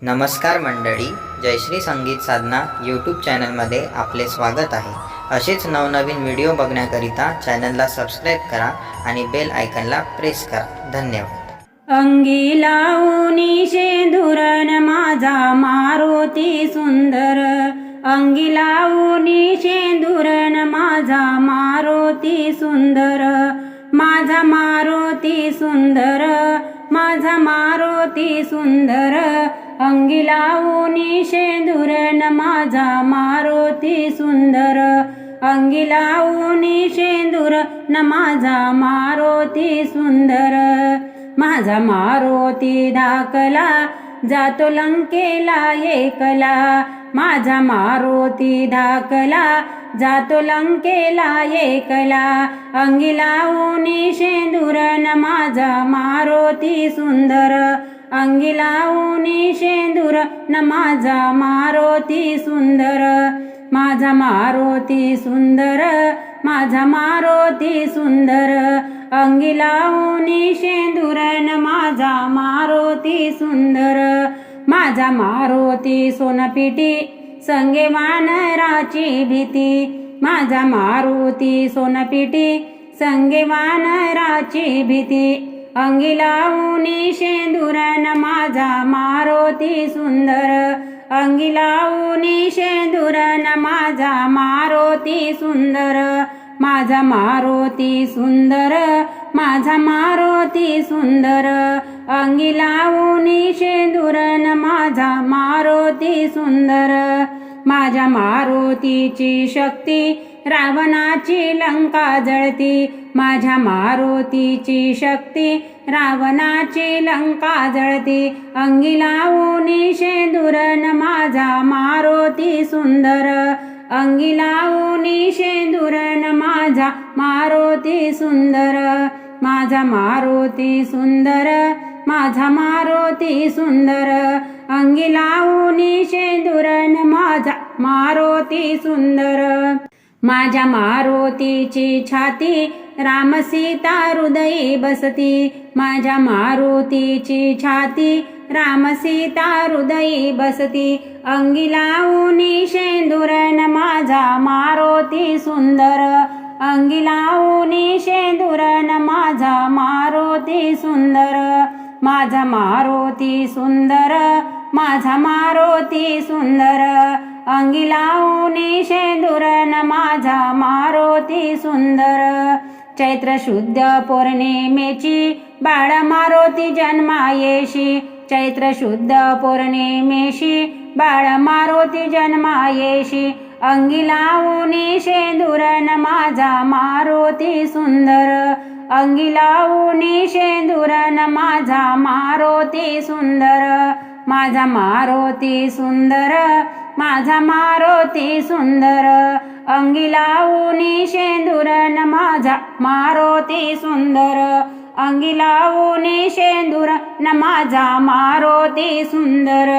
नमस्कार मंडळी, जयश्री संगीत साधना यूट्यूब चॅनलमध्ये आपले स्वागत आहे। असेच नवनवीन व्हिडिओ बघण्याकरिता चॅनलला सबस्क्राईब करा आणि बेल आयकॉनला प्रेस करा। धन्यवाद। अंगी लावूनी शेंदुरन माझा मारुती सुंदर, अंगी लावूनी शेंदुरन माझा मारुती सुंदर, माझा मारुती सुंदर, माझा मारुती सुंदर, अंगी लावूनी शेंदुरन माझा मारुती सुंदर, अंगी लावूनी शेंदुरन माझा मारुती सुंदर, माझा मारुती धाकला जातो लंकेला एकला, माझा मारुती धाकला जातो लंकेला एकला, अंगी लावूनी शेंदुरन माझा मारुती सुंदर, अंगी लावूनी शेंदुरन माझा मारुती सुंदर, माझा मारुती सुंदर, माझा मारुती सुंदर, अंगी लावूनी शेंदुरन माझा मारुती सुंदर, माझा मारुती सोनपिटी संगे वानराची भीती, माझा मारुती सोनपिटी संगे वानराची भीती, अंगी लावूनी शेंदुरन माझा मारुती सुंदर, अंगी लावूनी शेंदुरन माझा मारुती सुंदर, माझा मारुती सुंदर, माझा मारुती सुंदर, अंगी लावूनी शेंदुरन माझा मारुती सुंदर, माझ्या मारुतीची शक्ती रावणाची लंका जळती, माझ्या मारुतीची शक्ती रावणाची लंका जळती, अंगी लावूनी शेंदुरन माझा मारुती सुंदर, अंगी लावूनी शेंदुरन माझा मारुती सुंदर, माझा मारुती सुंदर, माझा मारुती सुंदर, अंगी लावूनी शेंदुरन माझा मारुती सुंदर, माझ्या मारुतीची छाती राम सीता हृदयी बसती, माझ्या मारुतीची छाती राम सीता हृदयी बसती, अंगी लावूनी शेंदुरन माझा मारुती सुंदर, अंगी लावूनी शेंदुरन माझा मारुती सुंदर, माझा मारुती सुंदर, माझा मारुती सुंदर, अंगी लावूनी शेंदुरन माझा मारुती सुंदर, चैत्र शुद्ध पौर्णिमेची बाळ मारुती जन्मायेशी, चैत्र शुद्ध पौर्णिमेशी बाळ मारुती जन्मायेशी, अंगी लावूनी शेंदुरन माझा मारुती सुंदर, अंगी लावूनी शेंदुरन माझा मारुती सुंदर, माझा मारुती सुंदर, माझा मारुती सुंदर, अंगी लावूनी शेंदुरन माझा मारुती सुंदर, अंगी लावूनी शेंदुरन माझा मारुती सुंदर।